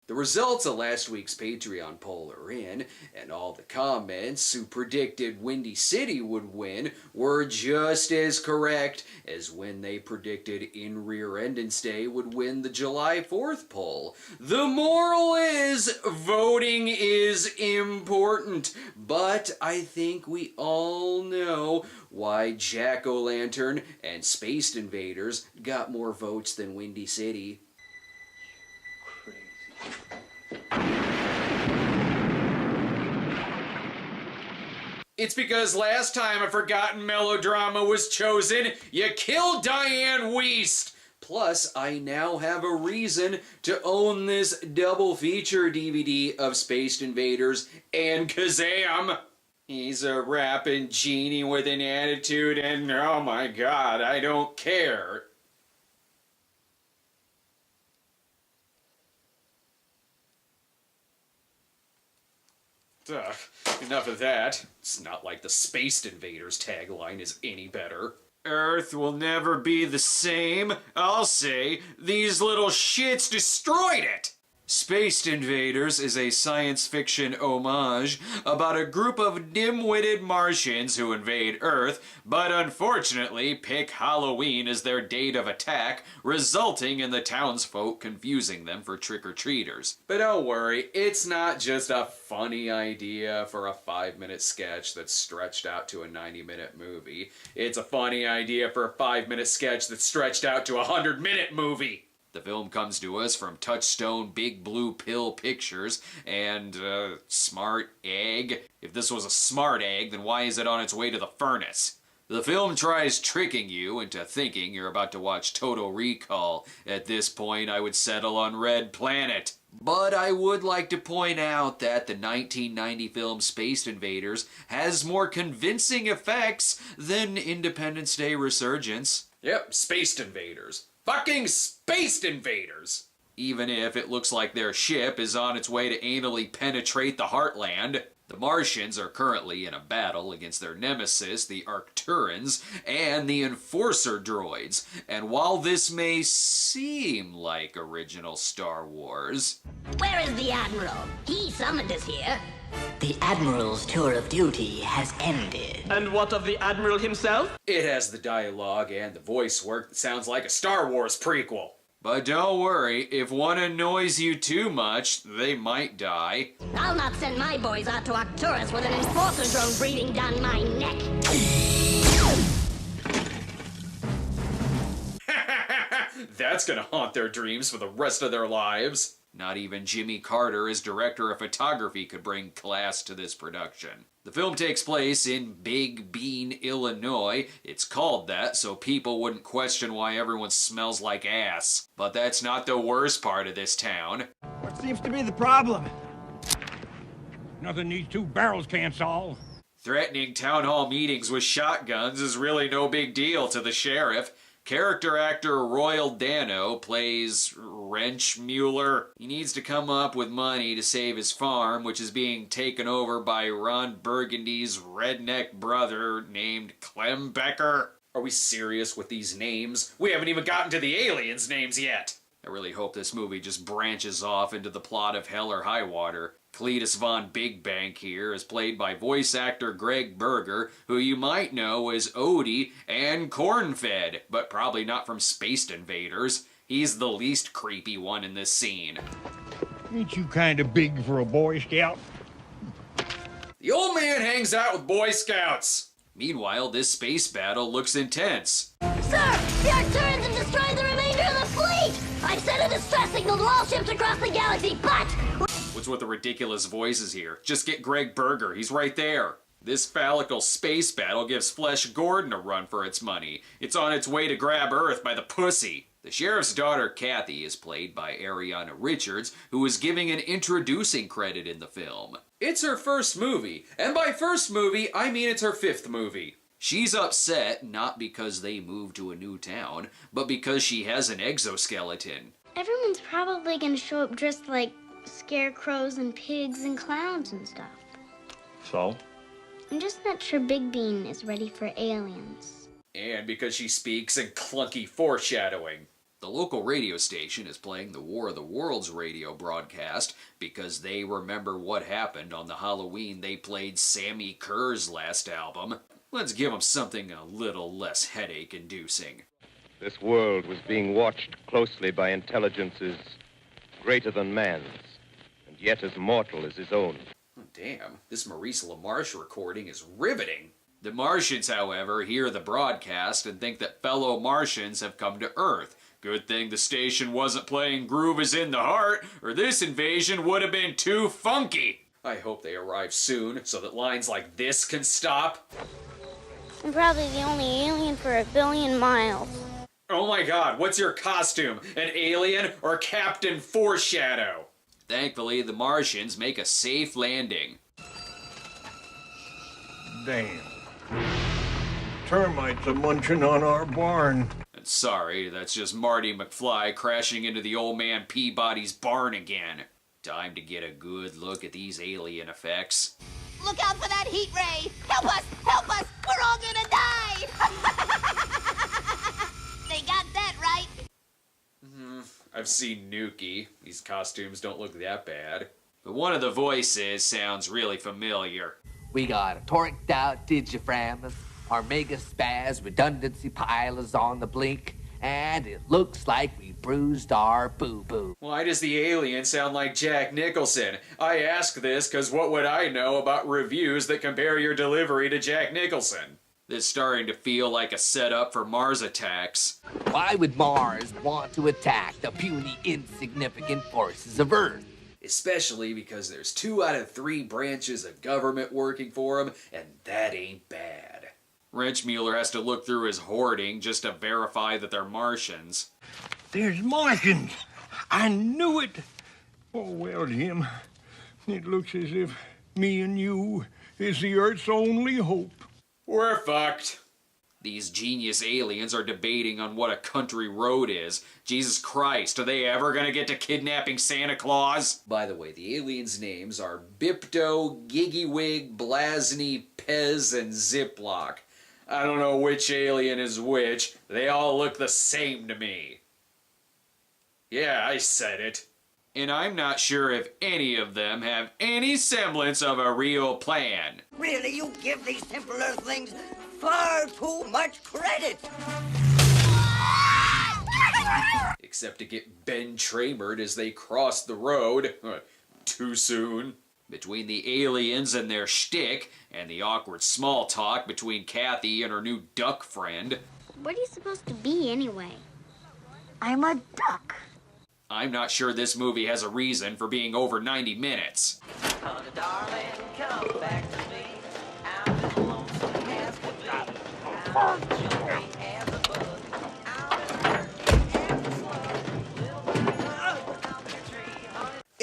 The results of last week's Patreon poll are in, and all the comments who predicted Windy City would win were just as correct as when they predicted In Rear-Endance Day would win the July 4th poll. The moral is, voting is important, but I think we all know why Jack-O-Lantern and Space Invaders got more votes than Windy City. It's because last time a forgotten melodrama was chosen, you killed Diane Wiest! Plus, I now have a reason to own this double feature DVD of Space Invaders and Kazam! He's a rapping genie with an attitude and oh my god, I don't care. Ugh, enough of that. It's not like the Space Invaders tagline is any better. Earth will never be the same. I'll say, these little shits destroyed it! Space Invaders is a science fiction homage about a group of dim-witted Martians who invade Earth, but unfortunately pick Halloween as their date of attack, resulting in the townsfolk confusing them for trick-or-treaters. But don't worry, it's not just a funny idea for a 5-minute sketch that's stretched out to a 90-minute movie. It's a funny idea for a 5-minute sketch that's stretched out to a 100-minute movie. The film comes to us from Touchstone Big Blue Pill Pictures and, Smart Egg. If this was a smart egg, then why is it on its way to the furnace? The film tries tricking you into thinking you're about to watch Total Recall. At this point, I would settle on Red Planet. But I would like to point out that the 1990 film Space Invaders has more convincing effects than Independence Day Resurgence. Yep, Space Invaders. Fucking Space Invaders! Even if it looks like their ship is on its way to anally penetrate the Heartland. The Martians are currently in a battle against their nemesis, the Arcturans, and the Enforcer droids. And while this may seem like original Star Wars... Where is the Admiral? He summoned us here. The Admiral's tour of duty has ended. And what of the Admiral himself? It has the dialogue and the voice work that sounds like a Star Wars prequel. But don't worry, if one annoys you too much, they might die. I'll not send my boys out to Arcturus with an enforcer drone breathing down my neck. That's gonna haunt their dreams for the rest of their lives. Not even Jimmy Carter as director of photography could bring class to this production. The film takes place in Big Bean, Illinois. It's called that so people wouldn't question why everyone smells like ass. But that's not the worst part of this town. What seems to be the problem? Nothing these two barrels can't solve. Threatening town hall meetings with shotguns is really no big deal to the sheriff. Character actor Royal Dano plays Wrench Mueller. He needs to come up with money to save his farm, which is being taken over by Ron Burgundy's redneck brother named Clem Becker. Are we serious with these names? We haven't even gotten to the aliens' names yet. I really hope this movie just branches off into the plot of Hell or High Water. Cletus Von Big Bank here is played by voice actor Greg Berger, who you might know as Odie and Cornfed, but probably not from Space Invaders. He's the least creepy one in this scene. Ain't you kind of big for a Boy Scout? The old man hangs out with Boy Scouts. Meanwhile, this space battle looks intense. Sir, the Arcturans have destroyed the remainder of the fleet! I've sent a distress signal to all ships across the galaxy, but... What's with the ridiculous voices here? Just get Greg Berger, he's right there. This phallical space battle gives Flesh Gordon a run for its money. It's on its way to grab Earth by the pussy. The sheriff's daughter, Kathy, is played by Ariana Richards, who is giving an introducing credit in the film. It's her first movie, and by first movie, I mean it's her 5th movie. She's upset not because they moved to a new town, but because she has an exoskeleton. Everyone's probably gonna show up dressed like scarecrows and pigs and clowns and stuff. So? I'm just not sure Big Bean is ready for aliens. And because she speaks in clunky foreshadowing. The local radio station is playing the War of the Worlds radio broadcast because they remember what happened on the Halloween they played Sammy Kerr's last album. Let's give them something a little less headache-inducing. This world was being watched closely by intelligences greater than man's, and yet as mortal as his own. Oh, damn, this Maurice LaMarche recording is riveting. The Martians, however, hear the broadcast and think that fellow Martians have come to Earth. Good thing the station wasn't playing Groove is in the Heart, or this invasion would have been too funky. I hope they arrive soon, so that lines like this can stop. I'm probably the only alien for 1 billion miles. Oh my god, what's your costume? An alien or Captain Foreshadow? Thankfully, the Martians make a safe landing. Damn. Termites are munching on our barn. And sorry, that's just Marty McFly crashing into the old man Peabody's barn again. Time to get a good look at these alien effects. Look out for that heat ray! Help us! Help us! We're all gonna die! They got that right. I've seen Nuki. These costumes don't look that bad. But one of the voices sounds really familiar. We got a torqued out digiframus, our mega spaz redundancy pile is on the blink, and it looks like we bruised our boo-boo. Why does the alien sound like Jack Nicholson? I ask this because what would I know about reviews that compare your delivery to Jack Nicholson? This is starting to feel like a setup for Mars attacks. Why would Mars want to attack the puny, insignificant forces of Earth? Especially because there's 2 out of 3 branches of government working for him, and that ain't bad. Wrenchmuller has to look through his hoarding just to verify that they're Martians. There's Martians. I knew it. Oh, well, Jim, it looks as if me and you is the Earth's only hope. We're fucked. These genius aliens are debating on what a country road is. Jesus Christ, are they ever gonna get to kidnapping Santa Claus? By the way, the aliens' names are Bipto, Gigglywig, Blasny, Pez, and Ziploc. I don't know which alien is which. They all look the same to me. Yeah, I said it. And I'm not sure if any of them have any semblance of a real plan. Really, you give these simple earthlings far too much credit. Except to get Ben Tramered as they cross the road. Too soon. Between the aliens and their shtick, and the awkward small talk between Kathy and her new duck friend. What are you supposed to be anyway? I'm a duck. I'm not sure this movie has a reason for being over 90 minutes.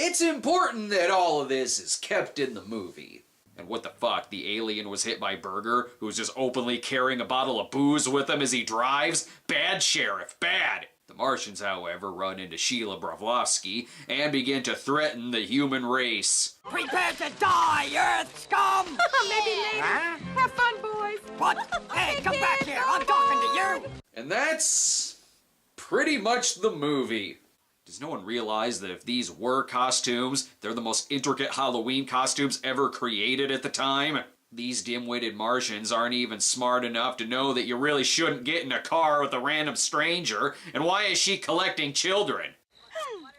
It's important that all of this is kept in the movie. And what the fuck, the alien was hit by Burger, who's just openly carrying a bottle of booze with him as he drives? Bad sheriff, bad! The Martians, however, run into Sheila Bravlovsky and begin to threaten the human race. Prepare to die, Earth scum! Maybe later. Huh? Have fun, boys. What? Hey, come back here! I'm talking to you! And that's pretty much the movie. Does no one realize that if these were costumes, they're the most intricate Halloween costumes ever created at the time? These dim-witted Martians aren't even smart enough to know that you really shouldn't get in a car with a random stranger, and why is she collecting children?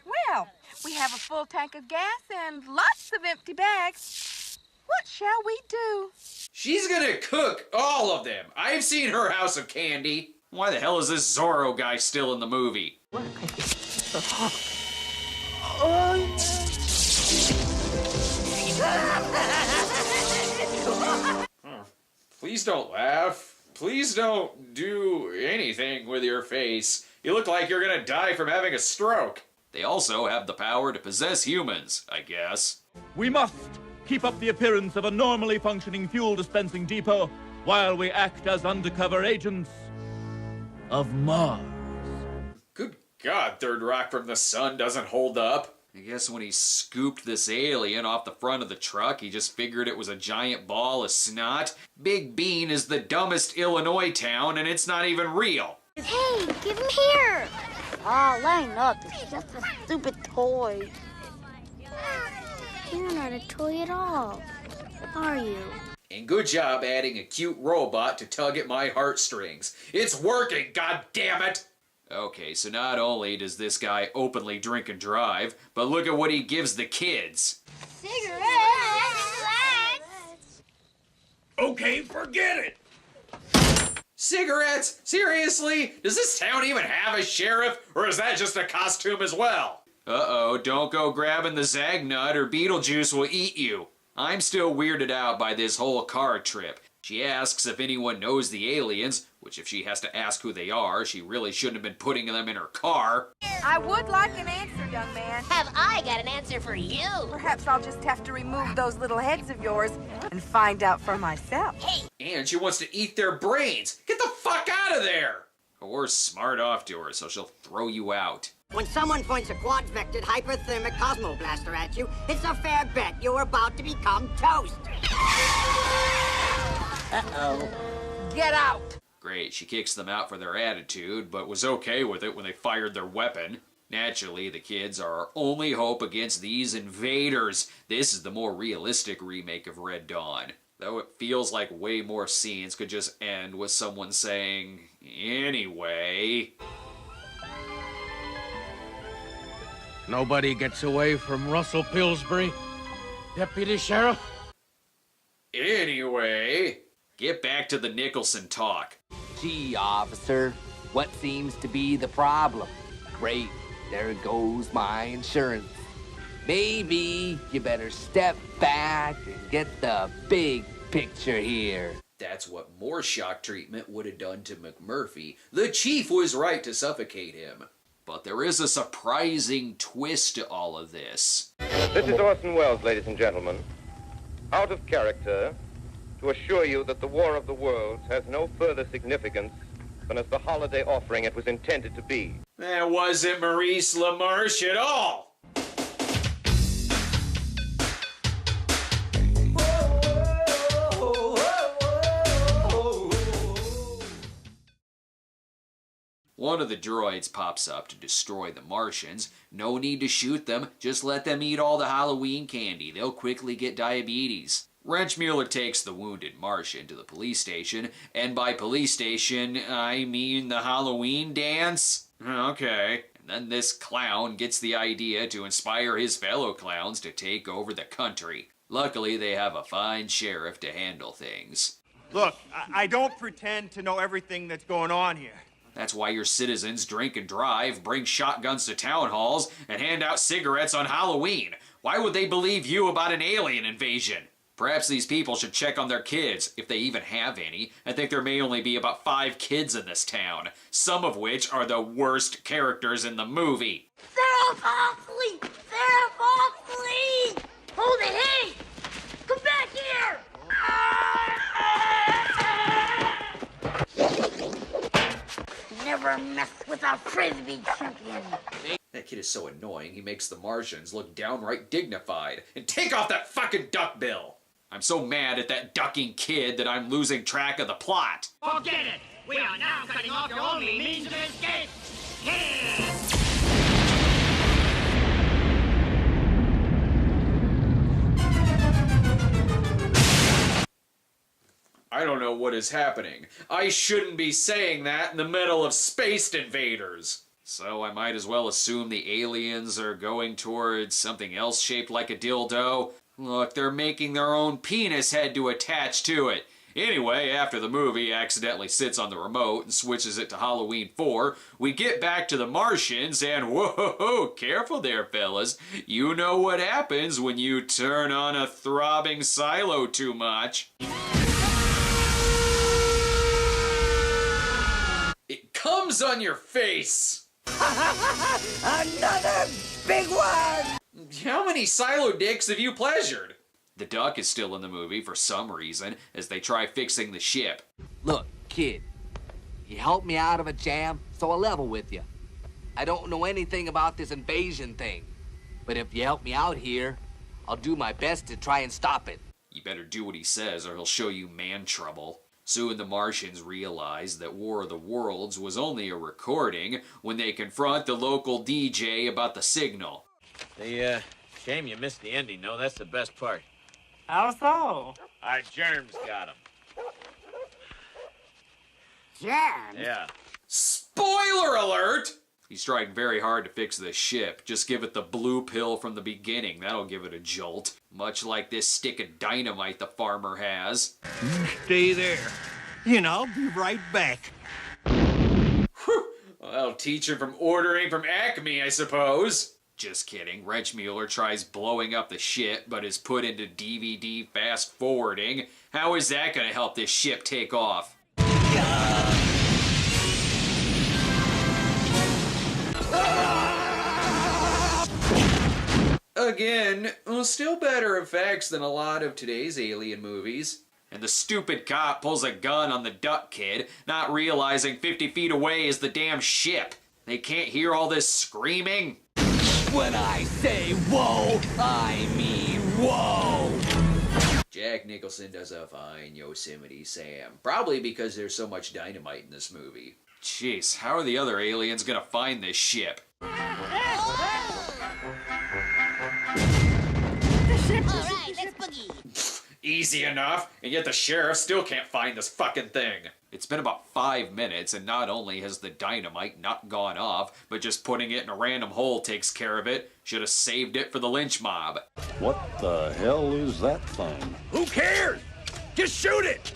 Well, we have a full tank of gas and lots of empty bags. What shall we do? She's gonna cook all of them. I've seen her house of candy. Why the hell is this Zorro guy still in the movie? Please don't laugh. Please don't do anything with your face. You look like you're gonna die from having a stroke. They also have the power to possess humans, I guess. We must keep up the appearance of a normally functioning fuel dispensing depot while we act as undercover agents of Mars. Good God, Third Rock from the Sun doesn't hold up. I guess when he scooped this alien off the front of the truck, he just figured it was a giant ball of snot. Big Bean is the dumbest Illinois town, and it's not even real. Hey, give him here! Oh, line up. It's just a stupid toy. You're not a toy at all, are you? And good job adding a cute robot to tug at my heartstrings. It's working, goddammit! Okay, so not only does this guy openly drink and drive, but look at what he gives the kids. Cigarettes! Okay, forget it. Cigarettes? Seriously? Does this town even have a sheriff, or is that just a costume as well? Uh-oh, don't go grabbing the Zagnut or Beetlejuice will eat you. I'm still weirded out by this whole car trip. She asks if anyone knows the aliens, which if she has to ask who they are, she really shouldn't have been putting them in her car. I would like an answer, young man. Have I got an answer for you? Perhaps I'll just have to remove those little heads of yours and find out for myself. And she wants to eat their brains. Get the fuck out of there! Or smart off to her so she'll throw you out. When someone points a quad-vectored hyperthermic cosmoblaster at you, it's a fair bet you're about to become toast. Uh-oh. Get out! Great, she kicks them out for their attitude, but was okay with it when they fired their weapon. Naturally, the kids are our only hope against these invaders. This is the more realistic remake of Red Dawn. Though it feels like way more scenes could just end with someone saying, anyway. Nobody gets away from Russell Pillsbury, Deputy Sheriff. Anyway, get back to the Nicholson talk. Gee, officer, what seems to be the problem? Great, there goes my insurance. Maybe you better step back and get the big picture here. That's what more shock treatment would have done to McMurphy. The chief was right to suffocate him. But there is a surprising twist to all of this. This is Orson Welles, ladies and gentlemen. Out of character, to assure you that the War of the Worlds has no further significance than as the holiday offering it was intended to be. That wasn't Maurice LaMarche at all! One of the droids pops up to destroy the Martians. No need to shoot them, just let them eat all the Halloween candy. They'll quickly get diabetes. Wrenchmuller takes the wounded Martian to the police station, and by police station, I mean the Halloween dance? Okay. And then this clown gets the idea to inspire his fellow clowns to take over the country. Luckily, they have a fine sheriff to handle things. Look, I don't pretend to know everything that's going on here. That's why your citizens drink and drive, bring shotguns to town halls, and hand out cigarettes on Halloween. Why would they believe you about an alien invasion? Perhaps these people should check on their kids, if they even have any. I think there may only be about 5 kids in this town, some of which are the worst characters in the movie. Sarah Foxley! Sarah Foxley! Hold it, hey! Come back here! Never mess with a frisbee champion. That kid is so annoying, he makes the Martians look downright dignified. And take off that fucking duck bill! I'm so mad at that ducking kid that I'm losing track of the plot. Forget it! We are now cutting off your only means of escape! I don't know what is happening. I shouldn't be saying that in the middle of Spaced Invaders. So I might as well assume the aliens are going towards something else shaped like a dildo. Look, they're making their own penis head to attach to it. Anyway, after the movie accidentally sits on the remote and switches it to Halloween 4, we get back to the Martians and whoa, careful there, fellas. You know what happens when you turn on a throbbing silo too much. It comes on your face! Another big one! How many silo dicks have you pleasured? The duck is still in the movie for some reason as they try fixing the ship. Look, kid, you helped me out of a jam, so I'll level with you. I don't know anything about this invasion thing, but if you help me out here, I'll do my best to try and stop it. You better do what he says or he'll show you man trouble. Soon the Martians realize that War of the Worlds was only a recording when they confront the local DJ about the signal. Shame you missed the ending, though. That's the best part. How so? Our germs got him. Germs? Yeah. Spoiler alert! He's trying very hard to fix this ship. Just give it the blue pill from the beginning. That'll give it a jolt. Much like this stick of dynamite the farmer has. You stay there, and I'll be right back. Whew. Well, that'll teach him from ordering from Acme, I suppose. Just kidding. Wrenchmuller tries blowing up the ship, but is put into DVD fast forwarding. How is that going to help this ship take off? Again, well, still better effects than a lot of today's alien movies. And the stupid cop pulls a gun on the duck kid, not realizing 50 feet away is the damn ship. They can't hear all this screaming. When I say whoa, I mean whoa! Jack Nicholson does a fine Yosemite Sam. Probably because there's so much dynamite in this movie. Jeez, how are the other aliens gonna find this ship? Alright, let's boogie. Easy enough, and yet the sheriff still can't find this fucking thing. It's been about 5 minutes, and not only has the dynamite not gone off, but just putting it in a random hole takes care of it. Should have saved it for the lynch mob. What the hell is that thing? Who cares? Just shoot it!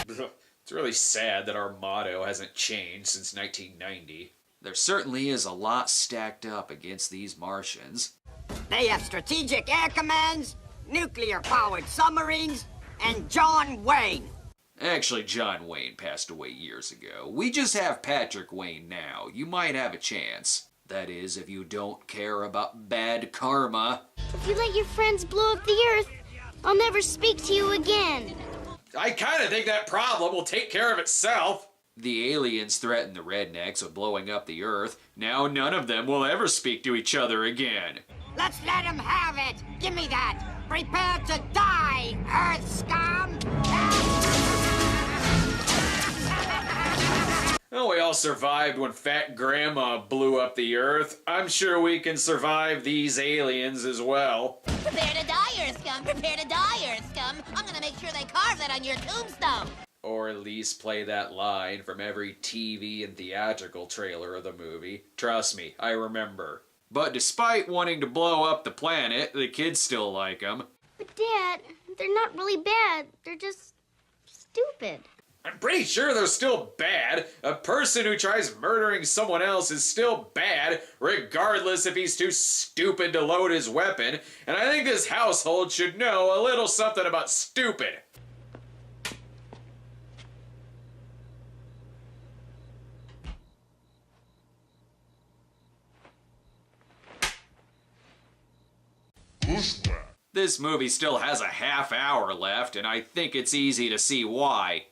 It's really sad that our motto hasn't changed since 1990. There certainly is a lot stacked up against these Martians. They have strategic air commands, nuclear-powered submarines, and John Wayne. Actually, John Wayne passed away years ago. We just have Patrick Wayne now. You might have a chance. That is, if you don't care about bad karma. If you let your friends blow up the Earth, I'll never speak to you again. I kind of think that problem will take care of itself. The aliens threaten the rednecks with blowing up the Earth. Now none of them will ever speak to each other again. Let's let him have it. Give me that. Prepare to die, Earth scum. Well, we all survived when Fat Grandma blew up the Earth. I'm sure we can survive these aliens as well. Prepare to die, Earth scum. Prepare to die, Earth scum. I'm gonna make sure they carve that on your tombstone. Or at least play that line from every TV and theatrical trailer of the movie. Trust me, I remember. But despite wanting to blow up the planet, the kids still like them. But Dad, they're not really bad. They're just stupid. I'm pretty sure they're still bad. A person who tries murdering someone else is still bad, regardless if he's too stupid to load his weapon. And I think this household should know a little something about stupid. This movie still has a half hour left, and I think it's easy to see why.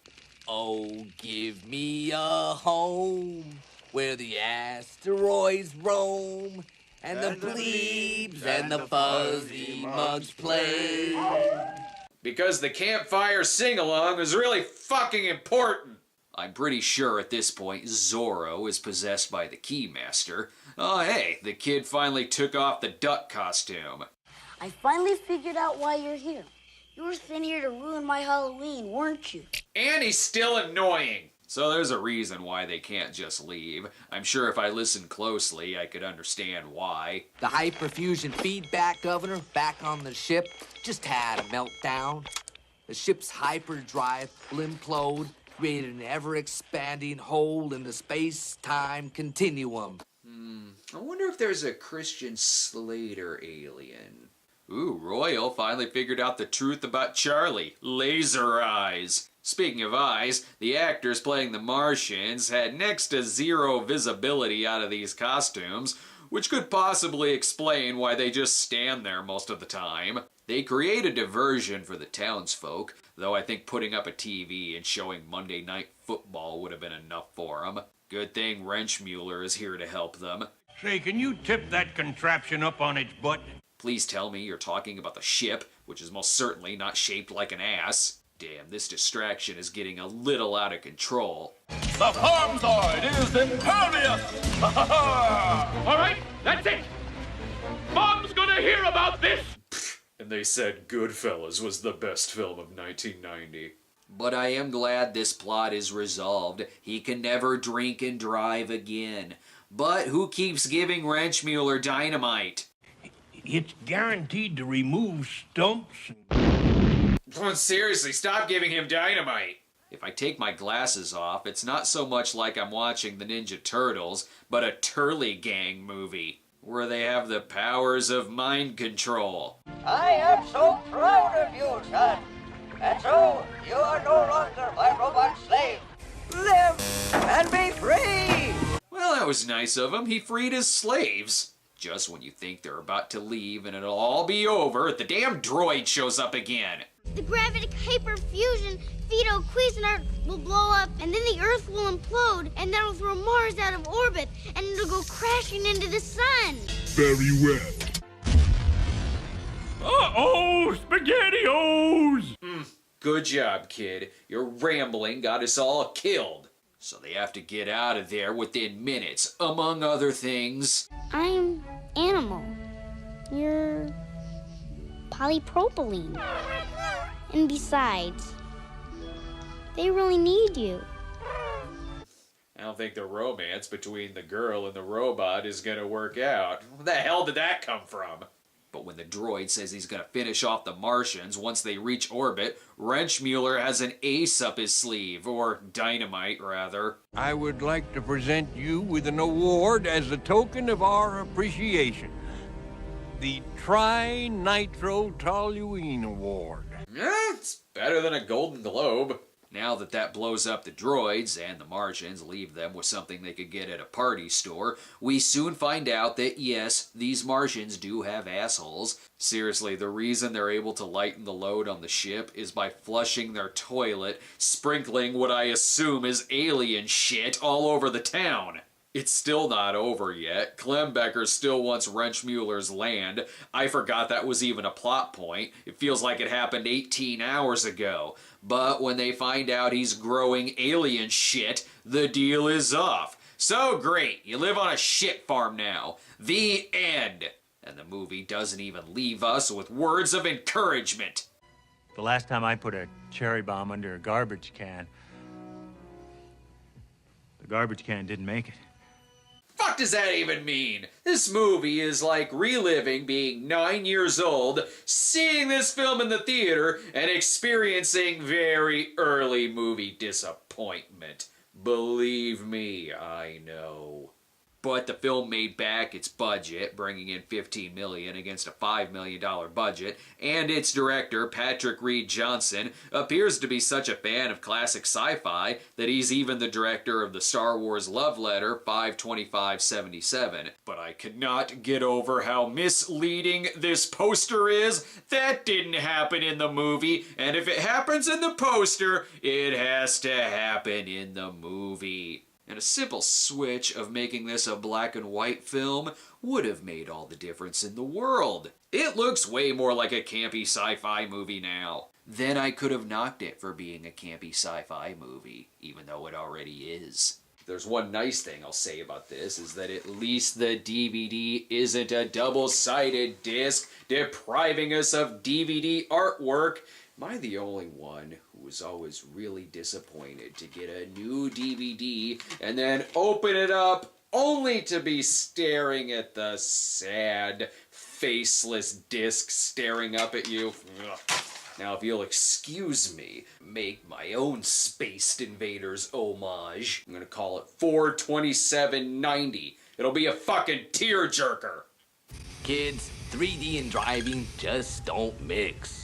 Oh, give me a home where the asteroids roam and the plebes and the fuzzy mugs play. Because the campfire sing-along is really fucking important. I'm pretty sure at this point Zorro is possessed by the Keymaster. Oh hey, the kid finally took off the duck costume. I finally figured out why you're here. You were sent here to ruin my Halloween, weren't you? And he's still annoying. So there's a reason why they can't just leave. I'm sure if I listened closely, I could understand why. The hyperfusion feedback governor back on the ship just had a meltdown. The ship's hyperdrive will implode, creating an ever-expanding hole in the space-time continuum. I wonder if there's a Christian Slater alien. Ooh, Royal finally figured out the truth about Charlie. Laser eyes. Speaking of eyes, the actors playing the Martians had next to zero visibility out of these costumes, which could possibly explain why they just stand there most of the time. They create a diversion for the townsfolk, though I think putting up a TV and showing Monday Night Football would have been enough for them. Good thing Wrenchmuller is here to help them. Say, can you tip that contraption up on its butt? Please tell me you're talking about the ship, which is most certainly not shaped like an ass. Damn, this distraction is getting a little out of control. The Farmzoid is impervious! All right, that's it! Mom's gonna hear about this! And they said Goodfellas was the best film of 1990. But I am glad this plot is resolved. He can never drink and drive again. But who keeps giving Wrenchmuller dynamite? It's guaranteed to remove stumps. Seriously, stop giving him dynamite. If I take my glasses off, it's not so much like I'm watching the Ninja Turtles, but a Turley Gang movie, where they have the powers of mind control. I am so proud of you, son. And so, you are no longer my robot slave. Live and be free! Well, that was nice of him. He freed his slaves. Just when you think they're about to leave and it'll all be over, the damn droid shows up again. The gravitic hyperfusion Vito Cuisinart will blow up, and then the Earth will implode, and that'll throw Mars out of orbit, and it'll go crashing into the sun. Very well. Uh-oh, SpaghettiOs! Good job, kid. Your rambling got us all killed. So they have to get out of there within minutes, among other things. I'm animal. You're polypropylene. And besides, they really need you. I don't think the romance between the girl and the robot is gonna work out. Where the hell did that come from? But when the droid says he's gonna finish off the Martians once they reach orbit, Wrenchmuller has an ace up his sleeve, or dynamite, rather. I would like to present you with an award as a token of our appreciation. The Tri-Nitro-Toluene Award. It's better than a Golden Globe. Now that blows up the droids and the Martians leave them with something they could get at a party store, we soon find out that yes, these Martians do have assholes. Seriously, the reason they're able to lighten the load on the ship is by flushing their toilet, sprinkling what I assume is alien shit all over the town. It's still not over yet. Klembecker still wants Wrenchmuller's land. I forgot that was even a plot point. It feels like it happened 18 hours ago. But when they find out he's growing alien shit, the deal is off. So great, you live on a shit farm now. The end. And the movie doesn't even leave us with words of encouragement. The last time I put a cherry bomb under a garbage can, the garbage can didn't make it. Fuck does that even mean? This movie is like reliving being 9 years old, seeing this film in the theater, and experiencing very early movie disappointment. Believe me, I know. But the film made back its budget, bringing in $15 million against a $5 million budget, and its director, Patrick Reed Johnson, appears to be such a fan of classic sci-fi that he's even the director of the Star Wars love letter 52577. But I could not get over how misleading this poster is. That didn't happen in the movie, and if it happens in the poster, it has to happen in the movie. And a simple switch of making this a black and white film would have made all the difference in the world. It looks way more like a campy sci-fi movie now. Then I could have knocked it for being a campy sci-fi movie, even though it already is. There's one nice thing I'll say about this, is that at least the DVD isn't a double-sided disc depriving us of DVD artwork. Am I the only one who was always really disappointed to get a new DVD and then open it up only to be staring at the sad, faceless disc staring up at you? Ugh. Now, if you'll excuse me, make my own Spaced Invaders homage. I'm gonna call it 42790. It'll be a fucking tearjerker. Kids, 3D and driving just don't mix.